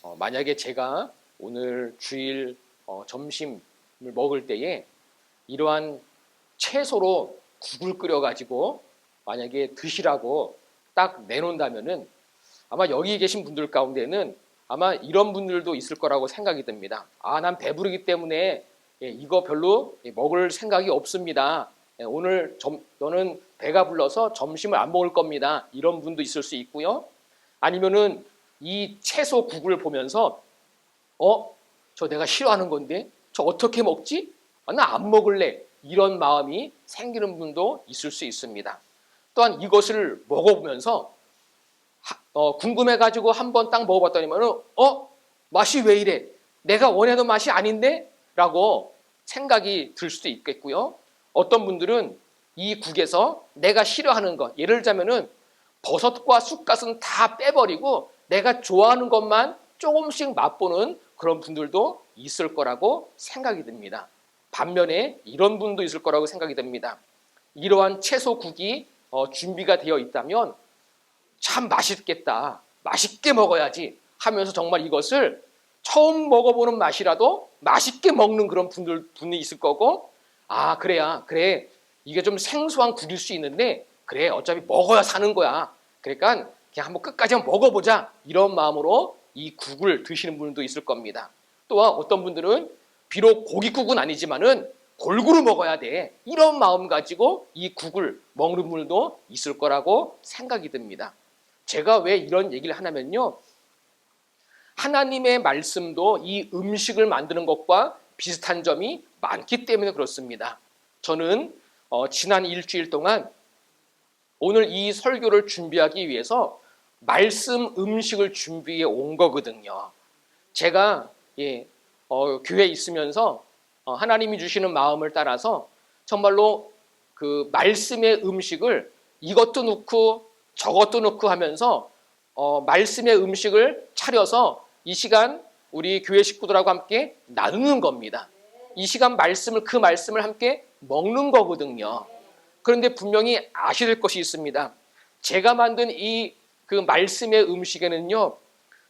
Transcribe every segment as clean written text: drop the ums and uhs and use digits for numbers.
만약에 제가 오늘 주일 점심을 먹을 때에 이러한 채소로 국을 끓여가지고 만약에 드시라고 딱 내놓는다면은 아마 여기 계신 분들 가운데는 아마 이런 분들도 있을 거라고 생각이 듭니다. 난 배부르기 때문에 이거 별로 먹을 생각이 없습니다. 오늘 저는 배가 불러서 점심을 안 먹을 겁니다. 이런 분도 있을 수 있고요. 아니면은 이 채소 국을 보면서 저 내가 싫어하는 건데 저 어떻게 먹지? 나 안 먹을래. 이런 마음이 생기는 분도 있을 수 있습니다. 또한 이것을 먹어보면서 궁금해가지고 한번 딱 먹어봤더니만은 맛이 왜 이래? 내가 원하는 맛이 아닌데? 라고 생각이 들 수도 있겠고요. 어떤 분들은 이 국에서 내가 싫어하는 것, 예를 들자면은 버섯과 쑥갓은 다 빼버리고 내가 좋아하는 것만 조금씩 맛보는 그런 분들도 있을 거라고 생각이 듭니다. 반면에 이런 분도 있을 거라고 생각이 됩니다. 이러한 채소국이 준비가 되어 있다면 참 맛있겠다, 맛있게 먹어야지 하면서 정말 이것을 처음 먹어보는 맛이라도 맛있게 먹는 그런 분이 있을 거고, 그래 이게 좀 생소한 국일 수 있는데 그래 어차피 먹어야 사는 거야, 그러니까 그냥 한번 끝까지 한번 먹어보자, 이런 마음으로 이 국을 드시는 분도 있을 겁니다. 또한 어떤 분들은 비록 고깃국은 아니지만은 골고루 먹어야 돼, 이런 마음 가지고 이 국을 먹는 분들도 있을 거라고 생각이 듭니다. 제가 왜 이런 얘기를 하냐면요, 하나님의 말씀도 이 음식을 만드는 것과 비슷한 점이 많기 때문에 그렇습니다. 저는 지난 일주일 동안 오늘 이 설교를 준비하기 위해서 말씀 음식을 준비해 온 거거든요. 제가 교회에 있으면서 하나님이 주시는 마음을 따라서 정말로 그 말씀의 음식을 이것도 넣고 저것도 넣고 하면서 말씀의 음식을 차려서 이 시간 우리 교회 식구들하고 함께 나누는 겁니다. 이 시간 그 말씀을 함께 먹는 거거든요. 그런데 분명히 아셔야 될 것이 있습니다. 제가 만든 그 말씀의 음식에는요,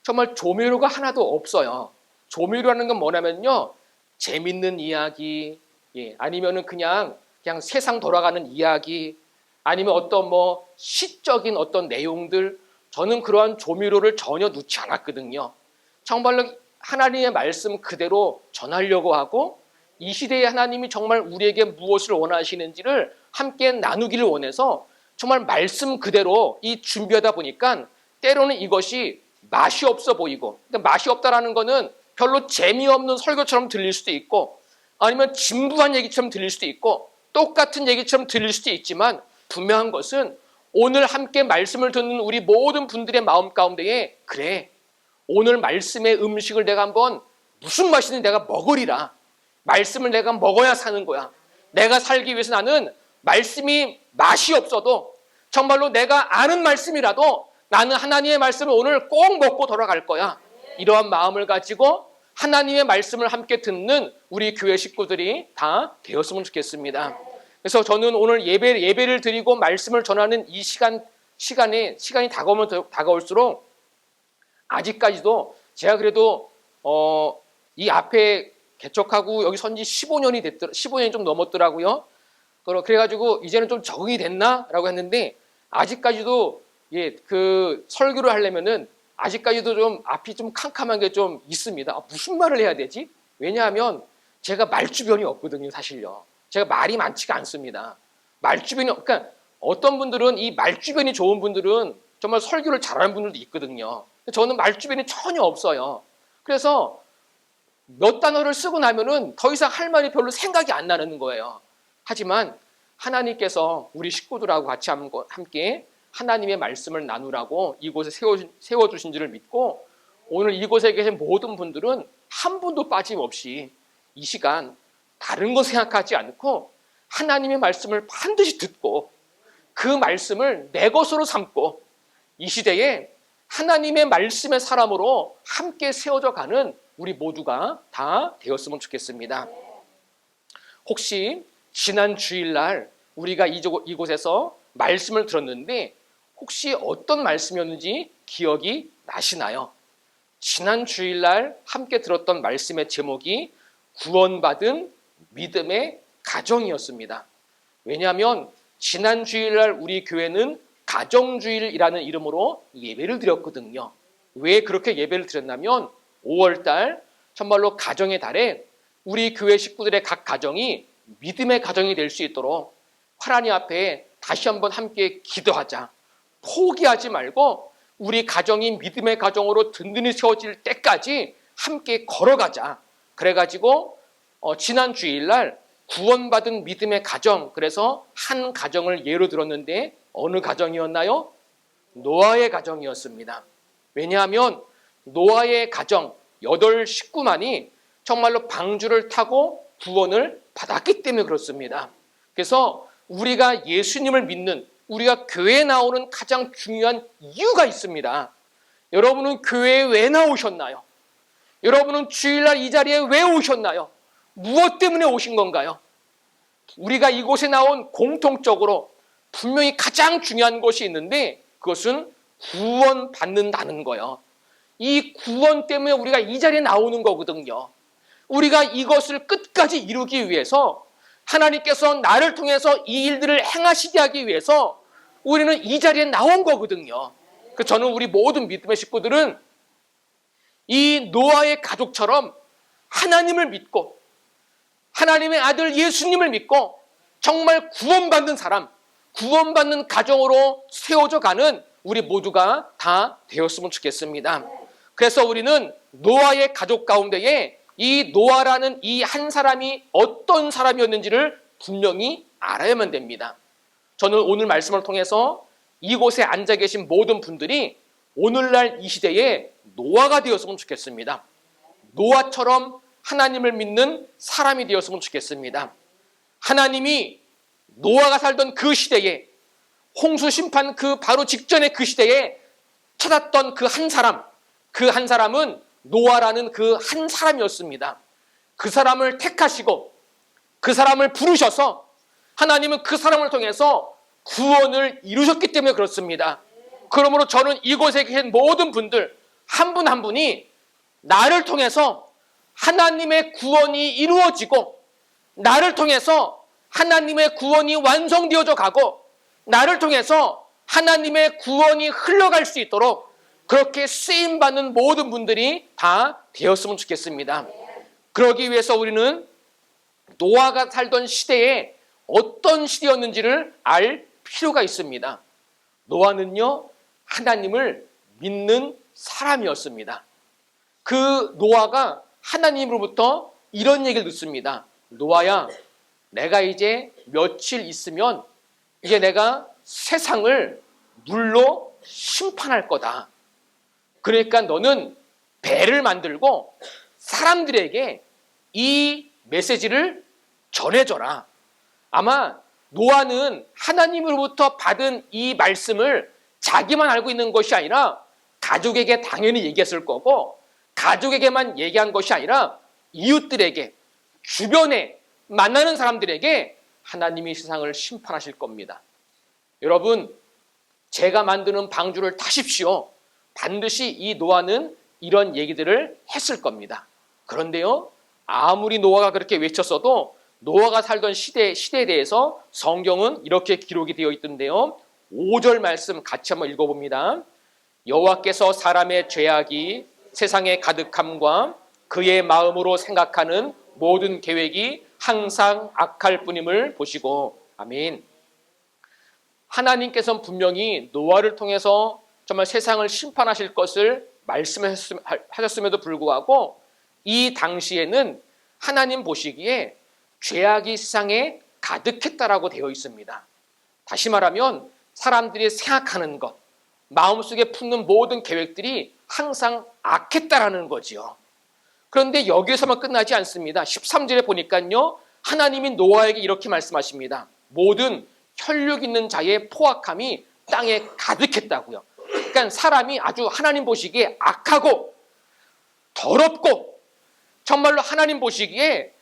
정말 조미료가 하나도 없어요. 조미료라는 건 뭐냐면요, 재밌는 이야기, 아니면은 그냥 세상 돌아가는 이야기, 아니면 어떤 시적인 어떤 내용들, 저는 그러한 조미료를 전혀 넣지 않았거든요. 정말로 하나님의 말씀 그대로 전하려고 하고, 이 시대에 하나님이 정말 우리에게 무엇을 원하시는지를 함께 나누기를 원해서 정말 말씀 그대로 준비하다 보니까 때로는 이것이 맛이 없어 보이고, 맛이 없다라는 거는 별로 재미없는 설교처럼 들릴 수도 있고, 아니면 진부한 얘기처럼 들릴 수도 있고, 똑같은 얘기처럼 들릴 수도 있지만, 분명한 것은 오늘 함께 말씀을 듣는 우리 모든 분들의 마음 가운데에, 그래, 오늘 말씀의 음식을 내가 한번 무슨 맛이든 내가 먹으리라, 말씀을 내가 먹어야 사는 거야, 내가 살기 위해서 나는 말씀이 맛이 없어도 정말로 내가 아는 말씀이라도 나는 하나님의 말씀을 오늘 꼭 먹고 돌아갈 거야, 이러한 마음을 가지고 하나님의 말씀을 함께 듣는 우리 교회 식구들이 다 되었으면 좋겠습니다. 그래서 저는 오늘 예배를 드리고 말씀을 전하는 이 시간이 다가올수록 아직까지도 제가 그래도 이 앞에 개척하고 여기 선지 15년이 좀 넘었더라고요. 그래가지고 이제는 좀 적응이 됐나라고 했는데, 아직까지도 그 설교를 하려면은 아직까지도 좀 앞이 좀 캄캄한 게 좀 있습니다. 무슨 말을 해야 되지? 왜냐하면 제가 말주변이 없거든요, 사실요. 제가 말이 많지가 않습니다. 그러니까 어떤 분들은 이 말주변이 좋은 분들은 정말 설교를 잘하는 분들도 있거든요. 저는 말주변이 전혀 없어요. 그래서 몇 단어를 쓰고 나면은 더 이상 할 말이 별로 생각이 안 나는 거예요. 하지만 하나님께서 우리 식구들하고 같이 함께 하나님의 말씀을 나누라고 이곳에 세워주신 줄을 믿고, 오늘 이곳에 계신 모든 분들은 한 분도 빠짐없이 이 시간 다른 거 생각하지 않고 하나님의 말씀을 반드시 듣고 그 말씀을 내 것으로 삼고 이 시대에 하나님의 말씀의 사람으로 함께 세워져 가는 우리 모두가 다 되었으면 좋겠습니다. 혹시 지난 주일날 우리가 이곳에서 말씀을 들었는데 혹시 어떤 말씀이었는지 기억이 나시나요? 지난 주일날 함께 들었던 말씀의 제목이 구원받은 믿음의 가정이었습니다. 왜냐하면 지난 주일날 우리 교회는 가정주일이라는 이름으로 예배를 드렸거든요. 왜 그렇게 예배를 드렸냐면 5월달 정말로 가정의 달에 우리 교회 식구들의 각 가정이 믿음의 가정이 될 수 있도록 하나님 앞에 다시 한번 함께 기도하자. 포기하지 말고 우리 가정이 믿음의 가정으로 든든히 세워질 때까지 함께 걸어가자. 그래가지고 지난 주일날 구원받은 믿음의 가정, 그래서 한 가정을 예로 들었는데 어느 가정이었나요? 노아의 가정이었습니다. 왜냐하면 노아의 가정 8 식구만이 정말로 방주를 타고 구원을 받았기 때문에 그렇습니다. 그래서 우리가 예수님을 믿는, 우리가 교회에 나오는 가장 중요한 이유가 있습니다. 여러분은 교회에 왜 나오셨나요? 여러분은 주일날 이 자리에 왜 오셨나요? 무엇 때문에 오신 건가요? 우리가 이곳에 나온 공통적으로 분명히 가장 중요한 것이 있는데 그것은 구원받는다는 거예요. 이 구원 때문에 우리가 이 자리에 나오는 거거든요. 우리가 이것을 끝까지 이루기 위해서 하나님께서 나를 통해서 이 일들을 행하시게 하기 위해서 우리는 이 자리에 나온 거거든요. 그래서 저는 우리 모든 믿음의 식구들은 이 노아의 가족처럼 하나님을 믿고 하나님의 아들 예수님을 믿고 정말 구원받는 사람, 구원받는 가정으로 세워져 가는 우리 모두가 다 되었으면 좋겠습니다. 그래서 우리는 노아의 가족 가운데에 이 노아라는 이 한 사람이 어떤 사람이었는지를 분명히 알아야만 됩니다. 저는 오늘 말씀을 통해서 이곳에 앉아 계신 모든 분들이 오늘날 이 시대에 노아가 되었으면 좋겠습니다. 노아처럼 하나님을 믿는 사람이 되었으면 좋겠습니다. 하나님이 노아가 살던 그 시대에, 홍수 심판 그 바로 직전의 그 시대에 찾았던 그 한 사람, 그 한 사람은 노아라는 그 한 사람이었습니다. 그 사람을 택하시고 그 사람을 부르셔서 하나님은 그 사람을 통해서 구원을 이루셨기 때문에 그렇습니다. 그러므로 저는 이곳에 계신 모든 분들 한 분 한 분이 나를 통해서 하나님의 구원이 이루어지고 나를 통해서 하나님의 구원이 완성되어져 가고 나를 통해서 하나님의 구원이 흘러갈 수 있도록 그렇게 쓰임받는 모든 분들이 다 되었으면 좋겠습니다. 그러기 위해서 우리는 노아가 살던 시대에 어떤 시대였는지를 알 필요가 있습니다. 노아는요, 하나님을 믿는 사람이었습니다. 그 노아가 하나님으로부터 이런 얘기를 듣습니다. 노아야, 내가 이제 며칠 있으면 이제 내가 세상을 물로 심판할 거다. 그러니까 너는 배를 만들고 사람들에게 이 메시지를 전해줘라. 아마 노아는 하나님으로부터 받은 이 말씀을 자기만 알고 있는 것이 아니라 가족에게 당연히 얘기했을 거고 가족에게만 얘기한 것이 아니라 이웃들에게, 주변에 만나는 사람들에게 하나님이 세상을 심판하실 겁니다. 여러분, 제가 만드는 방주를 타십시오. 반드시 이 노아는 이런 얘기들을 했을 겁니다. 그런데요, 아무리 노아가 그렇게 외쳤어도 노아가 살던 시대에 대해서 성경은 이렇게 기록이 되어 있던데요. 5절 말씀 같이 한번 읽어봅니다. 여호와께서 사람의 죄악이 세상에 가득함과 그의 마음으로 생각하는 모든 계획이 항상 악할 뿐임을 보시고. 아멘. 하나님께서는 분명히 노아를 통해서 정말 세상을 심판하실 것을 말씀하셨음에도 불구하고 이 당시에는 하나님 보시기에 죄악이 세상에 가득했다라고 되어 있습니다. 다시 말하면 사람들이 생각하는 것, 마음속에 품는 모든 계획들이 항상 악했다라는 거지요. 그런데 여기에서만 끝나지 않습니다. 13절에 보니까요, 하나님이 노아에게 이렇게 말씀하십니다. 모든 혈육 있는 자의 포악함이 땅에 가득했다고요. 그러니까 사람이 아주 하나님 보시기에 악하고 더럽고 정말로 하나님 보시기에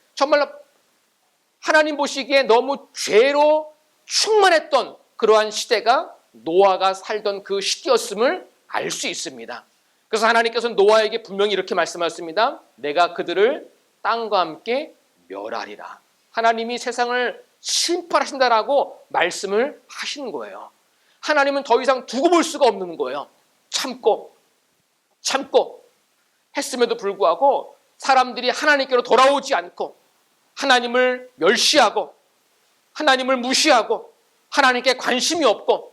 너무 죄로 충만했던 그러한 시대가 노아가 살던 그 시대였음을 알 수 있습니다. 그래서 하나님께서는 노아에게 분명히 이렇게 말씀하셨습니다. 내가 그들을 땅과 함께 멸하리라. 하나님이 세상을 심판하신다라고 말씀을 하시는 거예요. 하나님은 더 이상 두고 볼 수가 없는 거예요. 참고 했음에도 불구하고 사람들이 하나님께로 돌아오지 않고 하나님을 멸시하고 하나님을 무시하고 하나님께 관심이 없고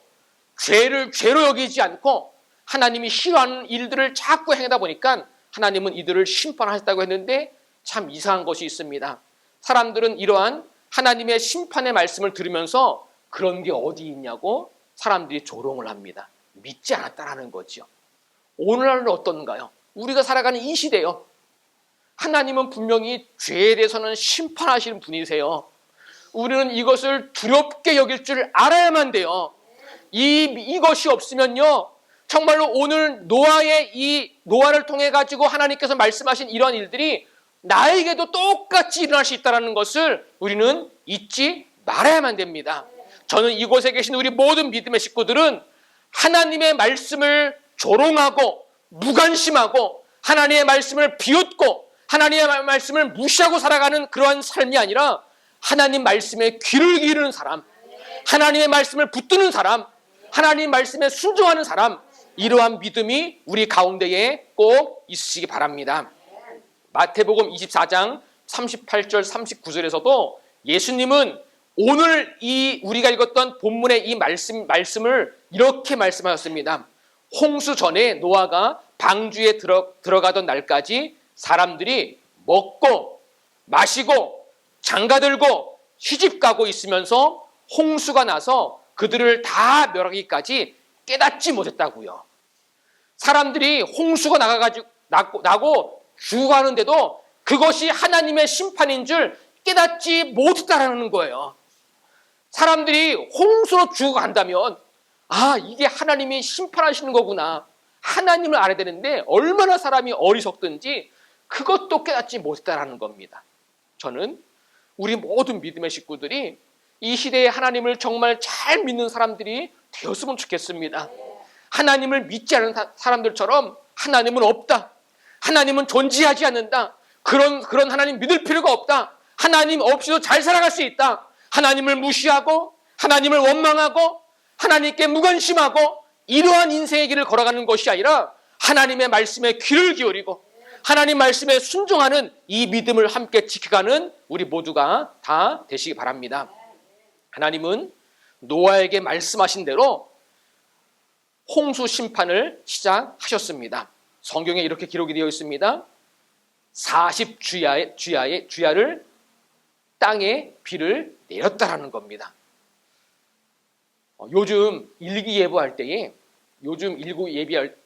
죄를 죄로 여기지 않고 하나님이 싫어하는 일들을 자꾸 행하다 보니까 하나님은 이들을 심판하셨다고 했는데 참 이상한 것이 있습니다. 사람들은 이러한 하나님의 심판의 말씀을 들으면서 그런 게 어디 있냐고 사람들이 조롱을 합니다. 믿지 않았다라는 거죠. 오늘날은 어떤가요? 우리가 살아가는 이 시대요. 하나님은 분명히 죄에 대해서는 심판하시는 분이세요. 우리는 이것을 두렵게 여길 줄 알아야만 돼요. 이것이 없으면요, 정말로 오늘 노아를 통해 가지고 하나님께서 말씀하신 이런 일들이 나에게도 똑같이 일어날 수 있다는 것을 우리는 잊지 말아야만 됩니다. 저는 이곳에 계신 우리 모든 믿음의 식구들은 하나님의 말씀을 조롱하고 무관심하고 하나님의 말씀을 비웃고 하나님의 말씀을 무시하고 살아가는 그러한 삶이 아니라 하나님 말씀에 귀를 기르는 사람, 하나님의 말씀을 붙드는 사람, 하나님 말씀에 순종하는 사람, 이러한 믿음이 우리 가운데에 꼭 있으시기 바랍니다. 마태복음 24장 38절 39절에서도 예수님은 오늘 우리가 읽었던 본문의 이 말씀을 이렇게 말씀하셨습니다. 홍수 전에 노아가 방주에 들어가던 날까지 사람들이 먹고 마시고 장가들고 시집가고 있으면서 홍수가 나서 그들을 다 멸하기까지 깨닫지 못했다고요. 사람들이 홍수가 나고 죽어가는데도 그것이 하나님의 심판인 줄 깨닫지 못했다라는 거예요. 사람들이 홍수로 죽어간다면 이게 하나님이 심판하시는 거구나. 하나님을 알아야 되는데 얼마나 사람이 어리석든지 그것도 깨닫지 못했다라는 겁니다. 저는 우리 모든 믿음의 식구들이 이 시대에 하나님을 정말 잘 믿는 사람들이 되었으면 좋겠습니다. 하나님을 믿지 않는 사람들처럼 하나님은 없다. 하나님은 존재하지 않는다. 그런 하나님 믿을 필요가 없다. 하나님 없이도 잘 살아갈 수 있다. 하나님을 무시하고 하나님을 원망하고 하나님께 무관심하고 이러한 인생의 길을 걸어가는 것이 아니라 하나님의 말씀에 귀를 기울이고 하나님 말씀에 순종하는 이 믿음을 함께 지켜가는 우리 모두가 다 되시기 바랍니다. 하나님은 노아에게 말씀하신 대로 홍수 심판을 시작하셨습니다. 성경에 이렇게 기록이 되어 있습니다. 40주야를 땅에 비를 내렸다라는 겁니다. 요즘 일기예보할 때에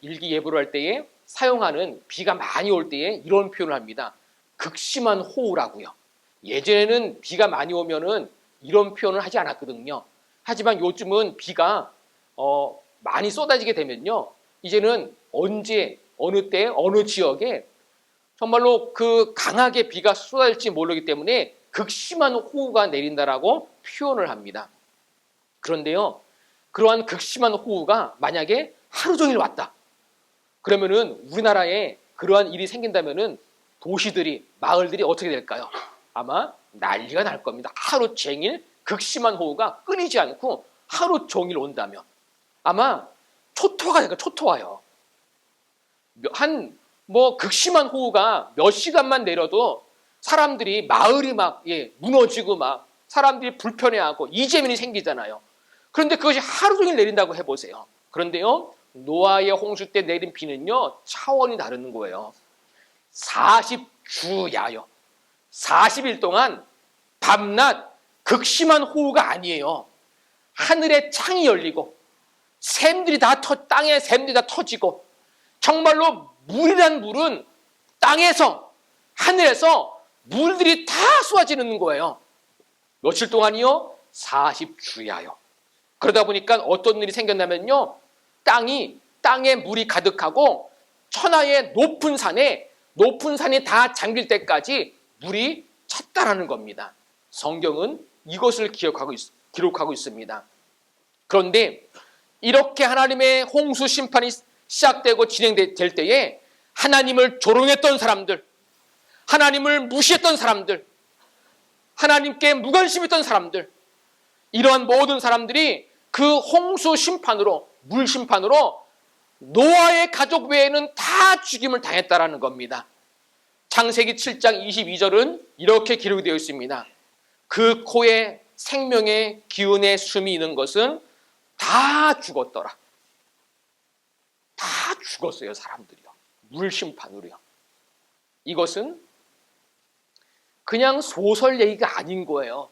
일기예보를 할 때에 사용하는 비가 많이 올 때에 이런 표현을 합니다. 극심한 호우라고요. 예전에는 비가 많이 오면은 이런 표현을 하지 않았거든요. 하지만 요즘은 비가 많이 쏟아지게 되면요, 이제는 언제 어느 때 어느 지역에 정말로 그 강하게 비가 쏟아질지 모르기 때문에 극심한 호우가 내린다라고 표현을 합니다. 그런데요, 그러한 극심한 호우가 만약에 하루 종일 왔다. 그러면은 우리나라에 그러한 일이 생긴다면은 도시들이, 마을들이 어떻게 될까요? 아마 난리가 날 겁니다. 하루 종일 극심한 호우가 끊이지 않고 하루 종일 온다면 아마 초토화가 될까요? 초토화요. 극심한 호우가 몇 시간만 내려도 사람들이 마을이 막 무너지고 막 사람들이 불편해하고 이재민이 생기잖아요. 그런데 그것이 하루 종일 내린다고 해보세요. 그런데요, 노아의 홍수 때 내린 비는요, 차원이 다른 거예요. 40주야요. 40일 동안 밤낮 극심한 호우가 아니에요. 하늘에 창이 열리고 땅에 샘들이 다 터지고 정말로 물이란 물은 땅에서 하늘에서 물들이 다 쏟아지는 거예요. 며칠 동안이요? 40주야요. 그러다 보니까 어떤 일이 생겼냐면요, 땅에 물이 가득하고 천하의 높은 산이 다 잠길 때까지 물이 찼다라는 겁니다. 성경은 이것을 기록하고 있습니다. 그런데 이렇게 하나님의 홍수 심판이 시작되고 진행될 때에 하나님을 조롱했던 사람들, 하나님을 무시했던 사람들, 하나님께 무관심했던 사람들, 이러한 모든 사람들이 그 홍수 심판으로, 물 심판으로 노아의 가족 외에는 다 죽임을 당했다라는 겁니다. 창세기 7장 22절은 이렇게 기록이 되어 있습니다. 그 코에 생명의 기운의 숨이 있는 것은 다 죽었더라. 다 죽었어요, 사람들이요. 물 심판으로요. 이것은 그냥 소설 얘기가 아닌 거예요.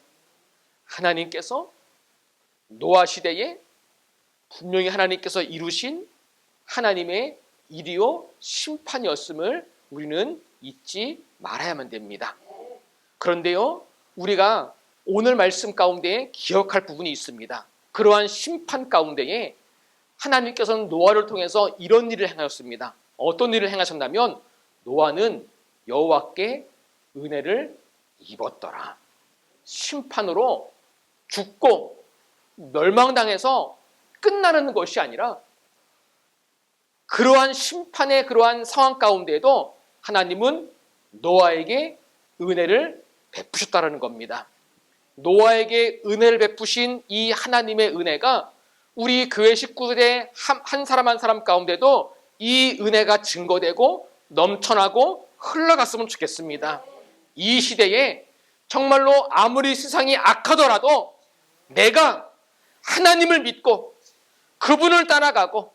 하나님께서 노아 시대에 분명히 하나님께서 이루신 하나님의 일이요 심판이었음을 우리는 잊지 말아야만 됩니다. 그런데요, 우리가 오늘 말씀 가운데 기억할 부분이 있습니다. 그러한 심판 가운데에 하나님께서는 노아를 통해서 이런 일을 행하셨습니다. 어떤 일을 행하셨냐면 노아는 여호와께 은혜를 입었더라. 심판으로 죽고 멸망당해서 끝나는 것이 아니라 그러한 심판의 그러한 상황 가운데에도 하나님은 노아에게 은혜를 베푸셨다는 겁니다. 노아에게 은혜를 베푸신 이 하나님의 은혜가 우리 교회 식구들의 한 사람 한 사람 가운데도 이 은혜가 증거되고 넘쳐나고 흘러갔으면 좋겠습니다. 이 시대에 정말로 아무리 세상이 악하더라도 내가 하나님을 믿고 그분을 따라가고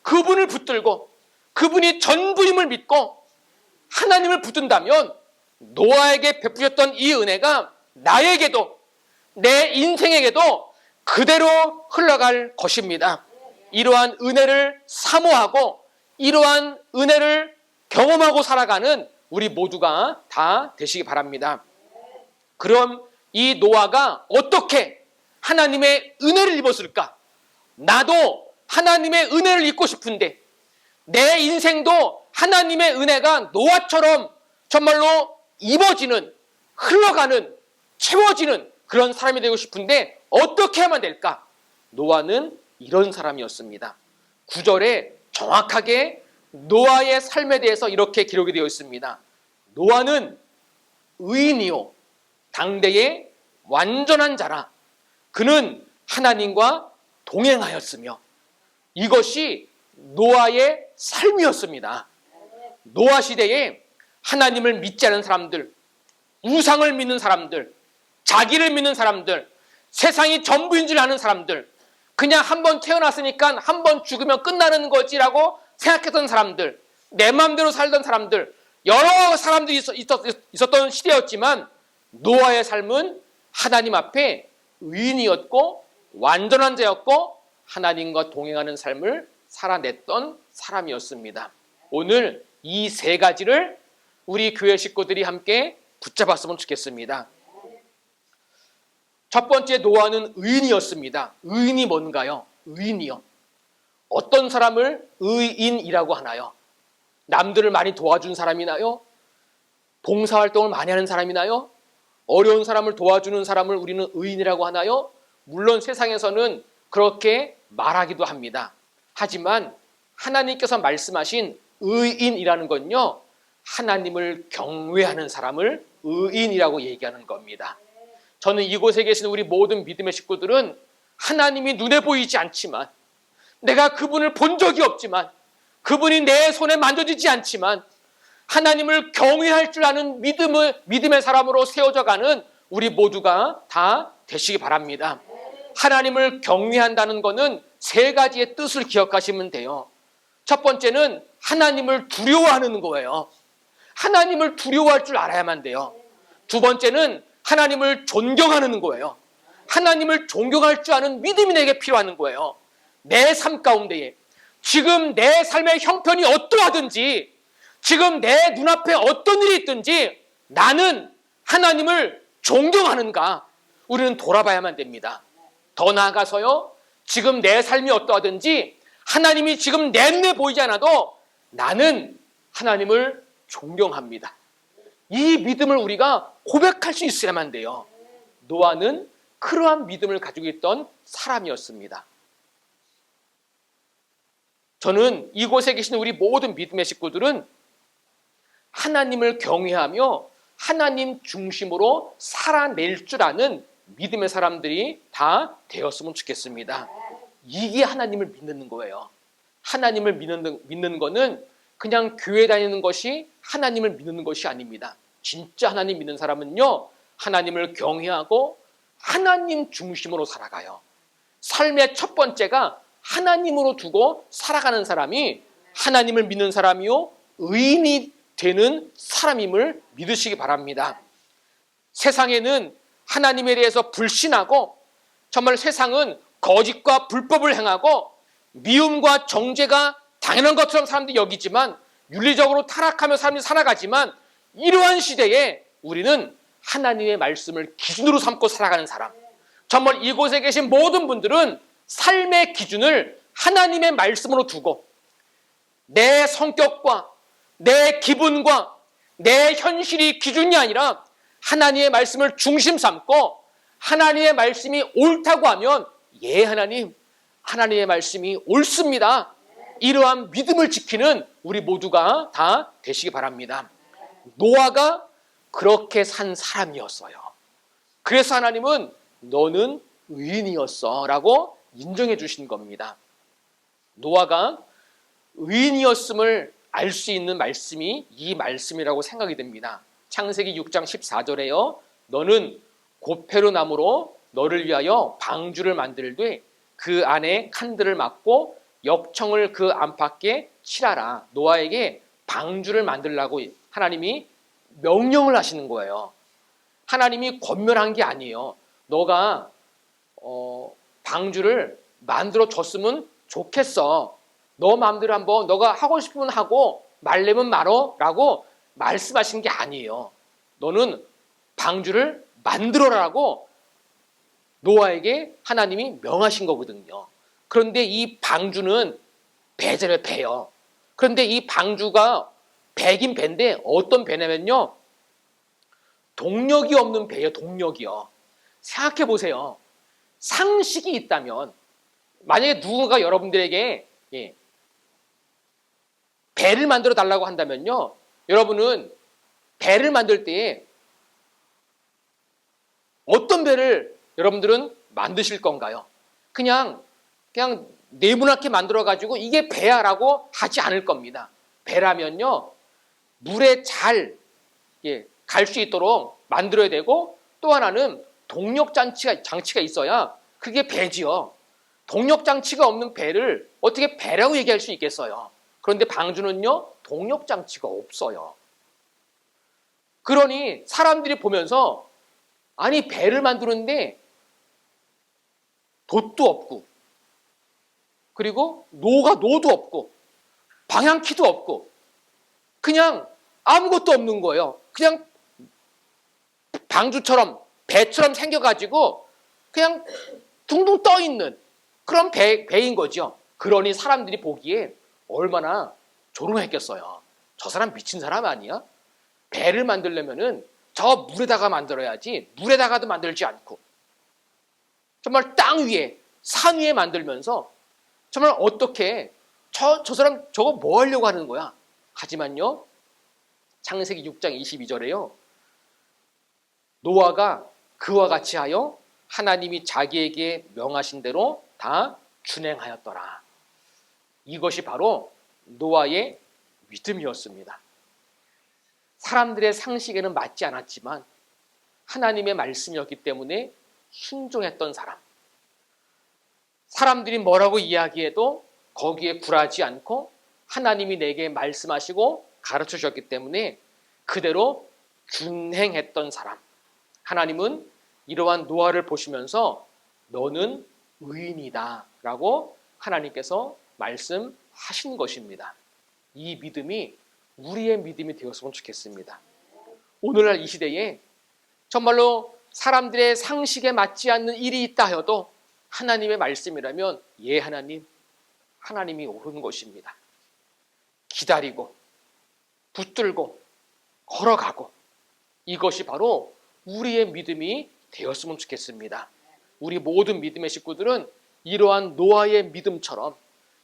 그분을 붙들고 그분이 전부임을 믿고 하나님을 붙든다면 노아에게 베푸셨던 이 은혜가 나에게도 내 인생에게도 그대로 흘러갈 것입니다. 이러한 은혜를 사모하고 이러한 은혜를 경험하고 살아가는 우리 모두가 다 되시기 바랍니다. 그럼 이 노아가 어떻게 하나님의 은혜를 입었을까? 나도 하나님의 은혜를 입고 싶은데 내 인생도 하나님의 은혜가 노아처럼 정말로 입어지는, 흘러가는, 채워지는 그런 사람이 되고 싶은데 어떻게 하면 될까? 노아는 이런 사람이었습니다. 9절에 정확하게 노아의 삶에 대해서 이렇게 기록이 되어 있습니다. 노아는 의인이요 당대의 완전한 자라. 그는 하나님과 동행하였으며 이것이 노아의 삶이었습니다. 노아 시대에 하나님을 믿지 않은 사람들, 우상을 믿는 사람들, 자기를 믿는 사람들, 세상이 전부인 줄 아는 사람들, 그냥 한번 태어났으니까 한번 죽으면 끝나는 거지라고 생각했던 사람들, 내 마음대로 살던 사람들, 여러 사람들이 있었던 시대였지만 노아의 삶은 하나님 앞에 의인이었고 완전한 자였고 하나님과 동행하는 삶을 살아냈던 사람이었습니다. 오늘 이 세 가지를 우리 교회 식구들이 함께 붙잡았으면 좋겠습니다. 첫 번째, 노아는 의인이었습니다. 의인이 뭔가요? 의인이요. 어떤 사람을 의인이라고 하나요? 남들을 많이 도와준 사람이나요? 봉사활동을 많이 하는 사람이나요? 어려운 사람을 도와주는 사람을 우리는 의인이라고 하나요? 물론 세상에서는 그렇게 말하기도 합니다. 하지만 하나님께서 말씀하신 의인이라는 건요, 하나님을 경외하는 사람을 의인이라고 얘기하는 겁니다. 저는 이곳에 계신 우리 모든 믿음의 식구들은 하나님이 눈에 보이지 않지만, 내가 그분을 본 적이 없지만, 그분이 내 손에 만져지지 않지만 하나님을 경외할 줄 아는 믿음의 사람으로 세워져 가는 우리 모두가 다 되시기 바랍니다. 하나님을 경외한다는 것은 세 가지의 뜻을 기억하시면 돼요. 첫 번째는 하나님을 두려워하는 거예요. 하나님을 두려워할 줄 알아야만 돼요. 두 번째는 하나님을 존경하는 거예요. 하나님을 존경할 줄 아는 믿음이 내게 필요한 거예요. 내 삶 가운데에 지금 내 삶의 형편이 어떠하든지, 지금 내 눈앞에 어떤 일이 있든지 나는 하나님을 존경하는가? 우리는 돌아봐야만 됩니다. 더 나아가서요, 지금 내 삶이 어떠하든지 하나님이 지금 내 눈에 보이지 않아도 나는 하나님을 존경합니다. 이 믿음을 우리가 고백할 수 있어야만 돼요. 노아는 그러한 믿음을 가지고 있던 사람이었습니다. 저는 이곳에 계신 우리 모든 믿음의 식구들은 하나님을 경외하며 하나님 중심으로 살아낼 줄 아는 믿음의 사람들이 다 되었으면 좋겠습니다. 이게 하나님을 믿는 거예요. 하나님을 믿는 거는 그냥 교회 다니는 것이 하나님을 믿는 것이 아닙니다. 진짜 하나님 믿는 사람은요, 하나님을 경외하고 하나님 중심으로 살아가요. 삶의 첫 번째가 하나님으로 두고 살아가는 사람이 하나님을 믿는 사람이요, 의인이 되는 사람임을 믿으시기 바랍니다. 세상에는 하나님에 대해서 불신하고 정말 세상은 거짓과 불법을 행하고 미움과 정죄가 당연한 것처럼 사람들이 여기지만 윤리적으로 타락하며 사람들이 살아가지만 이러한 시대에 우리는 하나님의 말씀을 기준으로 삼고 살아가는 사람, 정말 이곳에 계신 모든 분들은 삶의 기준을 하나님의 말씀으로 두고 내 성격과 내 기분과 내 현실이 기준이 아니라 하나님의 말씀을 중심 삼고 하나님의 말씀이 옳다고 하면 예 하나님, 하나님의 말씀이 옳습니다. 이러한 믿음을 지키는 우리 모두가 다 되시기 바랍니다. 노아가 그렇게 산 사람이었어요. 그래서 하나님은 너는 의인이었어 라고 인정해 주신 겁니다. 노아가 의인이었음을 알 수 있는 말씀이 이 말씀이라고 생각이 됩니다. 창세기 6장 14절에요. 너는 고페로 나무로 너를 위하여 방주를 만들되 그 안에 칸들을 막고 역청을 그 안팎에 칠하라. 노아에게 방주를 만들라고 하나님이 명령을 하시는 거예요. 하나님이 권면한 게 아니에요. 너가 방주를 만들어 줬으면 좋겠어. 너 마음대로 한번 너가 하고 싶으면 하고 말려면 말어 라고 말씀하신 게 아니에요. 너는 방주를 만들어라라고 노아에게 하나님이 명하신 거거든요. 그런데 이 방주는 배잖아요, 배요. 그런데 이 방주가 배긴 배인데 어떤 배냐면요, 동력이 없는 배예요. 동력이요. 생각해 보세요. 상식이 있다면 만약에 누군가 여러분들에게 배를 만들어 달라고 한다면요, 여러분은 배를 만들 때 어떤 배를 여러분들은 만드실 건가요? 그냥 네모나게 만들어 가지고 이게 배야라고 하지 않을 겁니다. 배라면요, 물에 잘 갈 수 있도록 만들어야 되고, 또 하나는 동력 장치가 있어야 그게 배지요. 동력 장치가 없는 배를 어떻게 배라고 얘기할 수 있겠어요? 그런데 방주는요, 동력 장치가 없어요. 그러니 사람들이 보면서 아니 배를 만드는데 돛도 없고 그리고 노도 없고 방향키도 없고 그냥 아무것도 없는 거예요. 그냥 방주처럼 배처럼 생겨가지고 그냥 둥둥 떠 있는 그런 배인 거죠. 그러니 사람들이 보기에 얼마나 조롱했겠어요. 저 사람 미친 사람 아니야? 배를 만들려면은 저 물에다가 만들어야지 물에다가도 만들지 않고 정말 땅 위에 산 위에 만들면서 정말 어떻게 저 사람 저거 뭐 하려고 하는 거야? 하지만요, 창세기 6장 22절에요. 노아가 그와 같이 하여 하나님이 자기에게 명하신 대로 다 준행하였더라. 이것이 바로 노아의 믿음이었습니다. 사람들의 상식에는 맞지 않았지만 하나님의 말씀이었기 때문에 순종했던 사람. 사람들이 뭐라고 이야기해도 거기에 굴하지 않고 하나님이 내게 말씀하시고 가르쳐 주셨기 때문에 그대로 준행했던 사람. 하나님은 이러한 노아를 보시면서 너는 의인이다 라고 하나님께서 말씀하신 것입니다. 이 믿음이 우리의 믿음이 되었으면 좋겠습니다. 오늘날 이 시대에 정말로 사람들의 상식에 맞지 않는 일이 있다 하여도 하나님의 말씀이라면 예 하나님, 하나님이 옳은 것입니다. 기다리고 붙들고 걸어가고 이것이 바로 우리의 믿음이 되었으면 좋겠습니다. 우리 모든 믿음의 식구들은 이러한 노아의 믿음처럼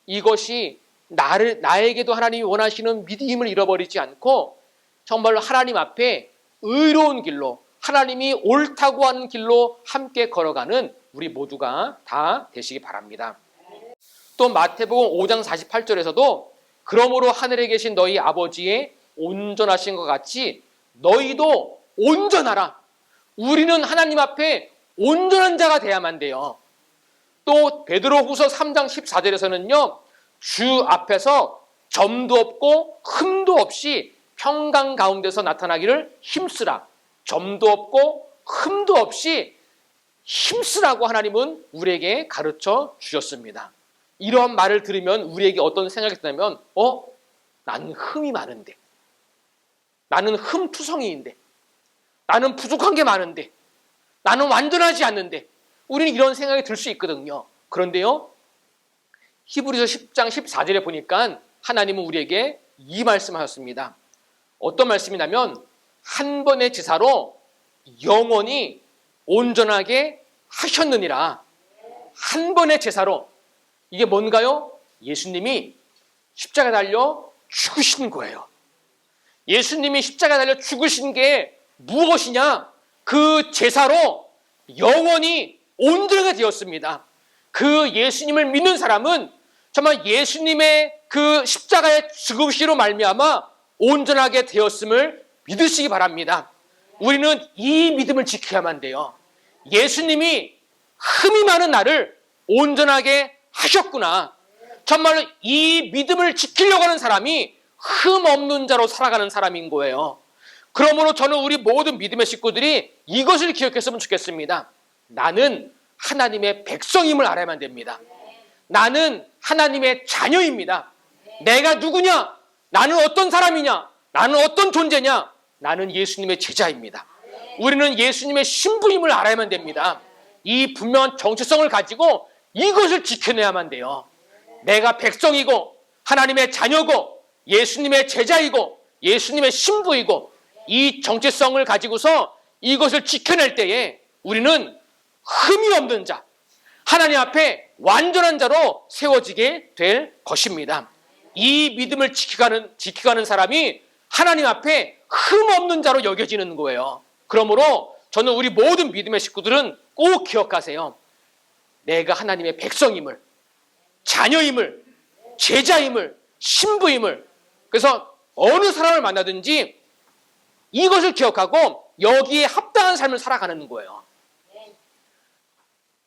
이것이 나에게도 하나님이 원하시는 믿음을 잃어버리지 않고 정말로 하나님 앞에 의로운 길로, 하나님이 옳다고 하는 길로 함께 걸어가는 우리 모두가 다 되시기 바랍니다. 또 마태복음 5장 48절에서도 그러므로 하늘에 계신 너희 아버지의 온전하신 것 같이 너희도 온전하라. 우리는 하나님 앞에 온전한 자가 돼야만 돼요. 또 베드로후서 3장 14절에서는요. 주 앞에서 점도 없고 흠도 없이 평강 가운데서 나타나기를 힘쓰라. 점도 없고 흠도 없이 힘쓰라고 하나님은 우리에게 가르쳐 주셨습니다. 이러한 말을 들으면 우리에게 어떤 생각이 드냐면 나는 흠이 많은데, 나는 흠투성이인데, 나는 부족한 게 많은데, 나는 완전하지 않는데, 우리는 이런 생각이 들 수 있거든요. 그런데요, 히브리서 10장 14절에 보니까 하나님은 우리에게 이 말씀하셨습니다. 어떤 말씀이냐면 한 번의 제사로 영원히 온전하게 하셨느니라. 한 번의 제사로. 이게 뭔가요? 예수님이 십자가에 달려 죽으신 거예요. 예수님이 십자가에 달려 죽으신 게 무엇이냐? 그 제사로 영원히 온전하게 되었습니다. 그 예수님을 믿는 사람은 정말 예수님의 그 십자가의 죽으시로 말미암아 온전하게 되었음을 믿으시기 바랍니다. 우리는 이 믿음을 지켜야만 돼요. 예수님이 흠이 많은 나를 온전하게 하셨구나. 정말로 이 믿음을 지키려고 하는 사람이 흠 없는 자로 살아가는 사람인 거예요. 그러므로 저는 우리 모든 믿음의 식구들이 이것을 기억했으면 좋겠습니다. 나는 하나님의 백성임을 알아야만 됩니다. 나는 하나님의 자녀입니다. 내가 누구냐? 나는 어떤 사람이냐? 나는 어떤 존재냐? 나는 예수님의 제자입니다. 우리는 예수님의 신부임을 알아야만 됩니다. 이 분명한 정체성을 가지고 이것을 지켜내야만 돼요. 내가 백성이고 하나님의 자녀고 예수님의 제자이고 예수님의 신부이고 이 정체성을 가지고서 이것을 지켜낼 때에 우리는 흠이 없는 자, 하나님 앞에 완전한 자로 세워지게 될 것입니다. 이 믿음을 지켜가는 사람이 하나님 앞에 흠 없는 자로 여겨지는 거예요. 그러므로 저는 우리 모든 믿음의 식구들은 꼭 기억하세요. 내가 하나님의 백성임을, 자녀임을, 제자임을, 신부임을. 그래서 어느 사람을 만나든지 이것을 기억하고 여기에 합당한 삶을 살아가는 거예요.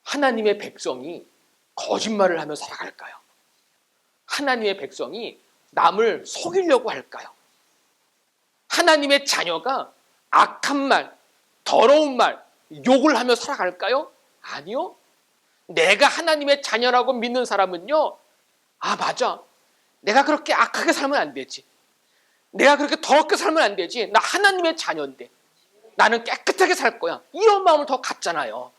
하나님의 백성이 거짓말을 하며 살아갈까요? 하나님의 백성이 남을 속이려고 할까요? 하나님의 자녀가 악한 말, 더러운 말, 욕을 하며 살아갈까요? 아니요. 내가 하나님의 자녀라고 믿는 사람은요, 맞아. 내가 그렇게 악하게 살면 안 되지. 내가 그렇게 더럽게 살면 안 되지. 나 하나님의 자녀인데. 나는 깨끗하게 살 거야. 이런 마음을 더 갖잖아요.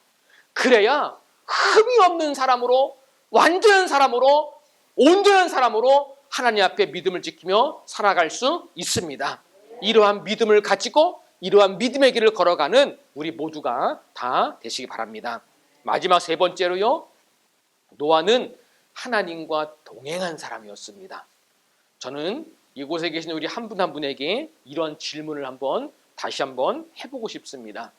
그래야 흠이 없는 사람으로, 완전한 사람으로, 온전한 사람으로 하나님 앞에 믿음을 지키며 살아갈 수 있습니다. 이러한 믿음을 가지고 이러한 믿음의 길을 걸어가는 우리 모두가 다 되시기 바랍니다. 마지막 세 번째로요. 노아는 하나님과 동행한 사람이었습니다. 저는 이곳에 계신 우리 한 분 한 분에게 이런 질문을 다시 한번 해보고 싶습니다.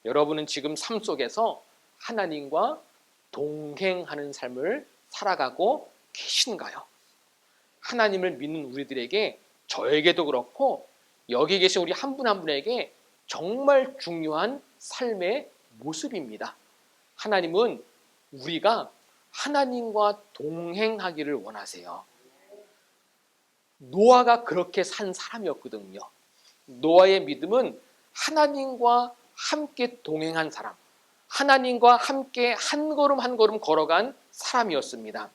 여러분은 지금 삶 속에서 하나님과 동행하는 삶을 살아가고 계신가요? 하나님을 믿는 우리들에게, 저에게도 그렇고 여기 계신 우리 한 분 한 분에게 정말 중요한 삶의 모습입니다. 하나님은 우리가 하나님과 동행하기를 원하세요. 노아가 그렇게 산 사람이었거든요. 노아의 믿음은 하나님과 함께 동행한 사람, 하나님과 함께 한 걸음 한 걸음 걸어간 사람이었습니다.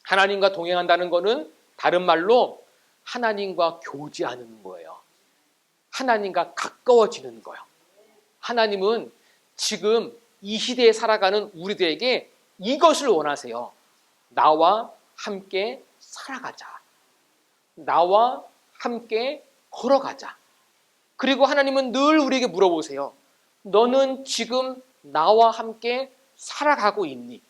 하나님과 동행한다는 것은 다른 말로 하나님과 교제하는 거예요. 하나님과 가까워지는 거예요. 하나님은 지금 이 시대에 살아가는 우리들에게 이것을 원하세요. 나와 함께 살아가자. 나와 함께 걸어가자. 그리고 하나님은 늘 우리에게 물어보세요. 너는 지금 나와 함께 살아가고 있니?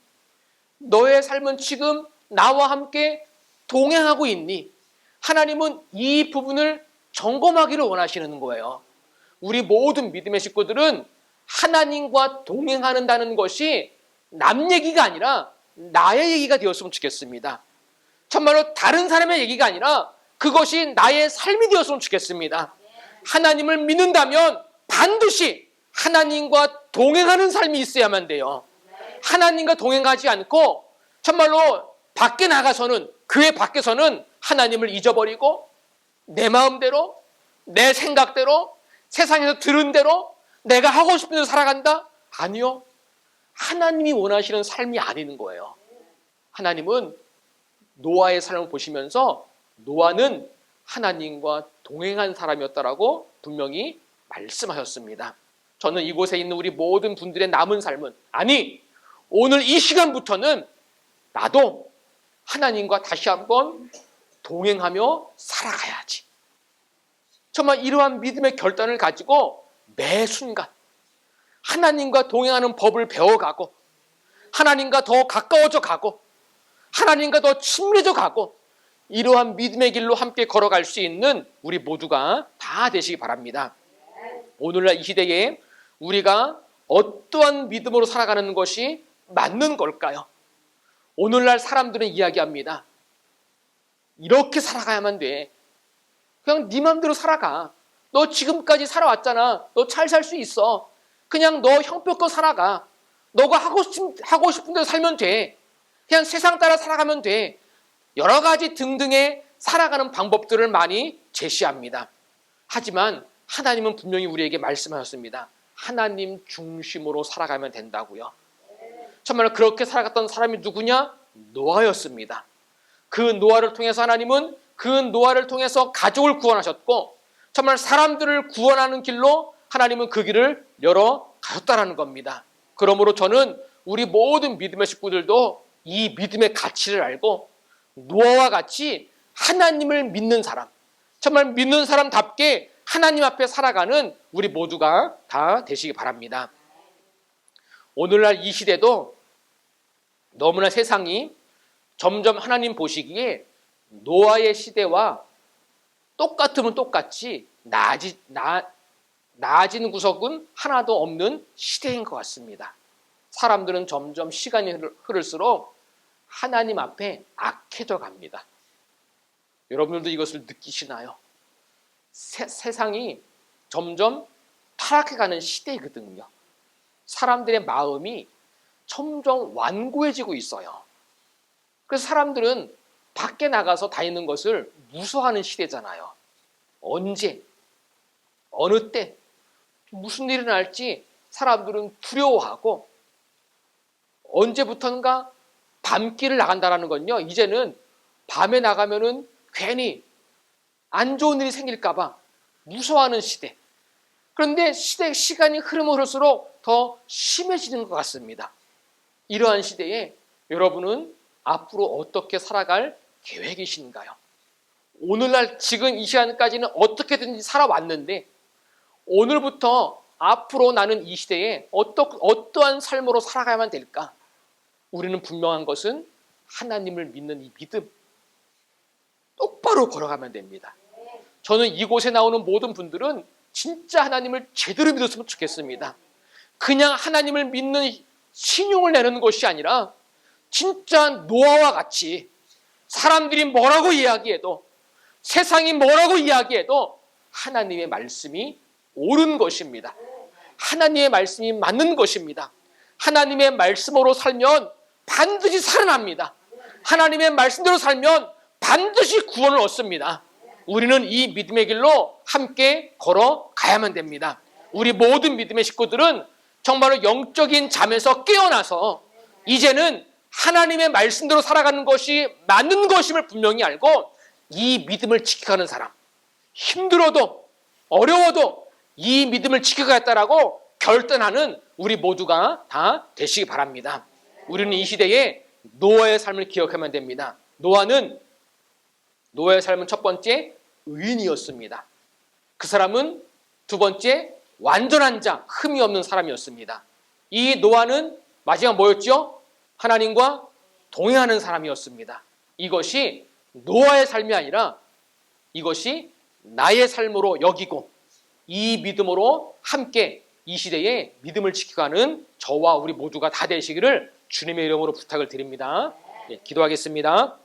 너의 삶은 지금 나와 함께 동행하고 있니? 하나님은 이 부분을 점검하기를 원하시는 거예요. 우리 모든 믿음의 식구들은 하나님과 동행한다는 것이 남 얘기가 아니라 나의 얘기가 되었으면 좋겠습니다. 정말로 다른 사람의 얘기가 아니라 그것이 나의 삶이 되었으면 좋겠습니다. 하나님을 믿는다면 반드시 하나님과 동행하는 삶이 있어야만 돼요. 하나님과 동행하지 않고 정말로 밖에 나가서는, 교회 밖에서는 하나님을 잊어버리고 내 마음대로, 내 생각대로, 세상에서 들은 대로 내가 하고 싶은 대로 살아간다? 아니요. 하나님이 원하시는 삶이 아닌 거예요. 하나님은 노아의 삶을 보시면서 노아는 하나님과 동행한 사람이었다라고 분명히 말씀하셨습니다. 저는 이곳에 있는 우리 모든 분들의 남은 삶은, 아니 오늘 이 시간부터는 나도 하나님과 다시 한번 동행하며 살아가야지. 정말 이러한 믿음의 결단을 가지고 매 순간 하나님과 동행하는 법을 배워가고 하나님과 더 가까워져 가고 하나님과 더 친밀해져 가고 이러한 믿음의 길로 함께 걸어갈 수 있는 우리 모두가 다 되시기 바랍니다. 오늘날 이 시대에 우리가 어떠한 믿음으로 살아가는 것이 맞는 걸까요? 오늘날 사람들은 이야기합니다. 이렇게 살아가야만 돼. 그냥 네 맘대로 살아가. 너 지금까지 살아왔잖아. 너 잘 살 수 있어. 그냥 너 형편껏 살아가. 너가 하고 싶은 대로 살면 돼. 그냥 세상 따라 살아가면 돼. 여러 가지 등등의 살아가는 방법들을 많이 제시합니다. 하지만 하나님은 분명히 우리에게 말씀하셨습니다. 하나님 중심으로 살아가면 된다고요. 정말 그렇게 살아갔던 사람이 누구냐? 노아였습니다. 그 노아를 통해서 하나님은 그 노아를 통해서 가족을 구원하셨고 정말 사람들을 구원하는 길로 하나님은 그 길을 열어 가셨다는 겁니다. 그러므로 저는 우리 모든 믿음의 식구들도 이 믿음의 가치를 알고 노아와 같이 하나님을 믿는 사람, 정말 믿는 사람답게 하나님 앞에 살아가는 우리 모두가 다 되시기 바랍니다. 오늘날 이 시대도 너무나 세상이 점점 하나님 보시기에 노아의 시대와 똑같으면 똑같이 나아진 구석은 하나도 없는 시대인 것 같습니다. 사람들은 점점 시간이 흐를수록 하나님 앞에 악해져 갑니다. 여러분들도 이것을 느끼시나요? 세상이 점점 타락해가는 시대거든요. 사람들의 마음이 점점 완고해지고 있어요. 그래서 사람들은 밖에 나가서 다니는 것을 무서워하는 시대잖아요. 언제, 어느 때, 무슨 일이 날지 사람들은 두려워하고 언제부턴가 밤길을 나간다는 건요. 이제는 밤에 나가면은 괜히 안 좋은 일이 생길까봐 무서워하는 시대. 그런데 시간이 흐를수록 더 심해지는 것 같습니다. 이러한 시대에 여러분은 앞으로 어떻게 살아갈 계획이신가요? 오늘날 지금 이 시간까지는 어떻게든지 살아왔는데 오늘부터 앞으로 나는 이 시대에 어떠한 삶으로 살아가야만 될까? 우리는 분명한 것은 하나님을 믿는 이 믿음 똑바로 걸어가면 됩니다. 저는 이곳에 나오는 모든 분들은 진짜 하나님을 제대로 믿었으면 좋겠습니다. 그냥 하나님을 믿는 신용을 내는 것이 아니라 진짜 노아와 같이 사람들이 뭐라고 이야기해도 세상이 뭐라고 이야기해도 하나님의 말씀이 옳은 것입니다. 하나님의 말씀이 맞는 것입니다. 하나님의 말씀으로 살면 반드시 살아납니다. 하나님의 말씀대로 살면 반드시 구원을 얻습니다. 우리는 이 믿음의 길로 함께 걸어가야만 됩니다. 우리 모든 믿음의 식구들은 정말로 영적인 잠에서 깨어나서 이제는 하나님의 말씀대로 살아가는 것이 맞는 것임을 분명히 알고 이 믿음을 지켜가는 사람, 힘들어도 어려워도 이 믿음을 지켜가겠다라고 결단하는 우리 모두가 다 되시기 바랍니다. 우리는 이 시대에 노아의 삶을 기억하면 됩니다. 노아의 삶은 첫 번째 의인이었습니다. 그 사람은 두 번째 완전한 자, 흠이 없는 사람이었습니다. 이 노아는 마지막 뭐였죠? 하나님과 동행하는 사람이었습니다. 이것이 노아의 삶이 아니라 이것이 나의 삶으로 여기고 이 믿음으로 함께 이 시대에 믿음을 지켜가는 저와 우리 모두가 다 되시기를 주님의 이름으로 부탁을 드립니다. 예, 기도하겠습니다.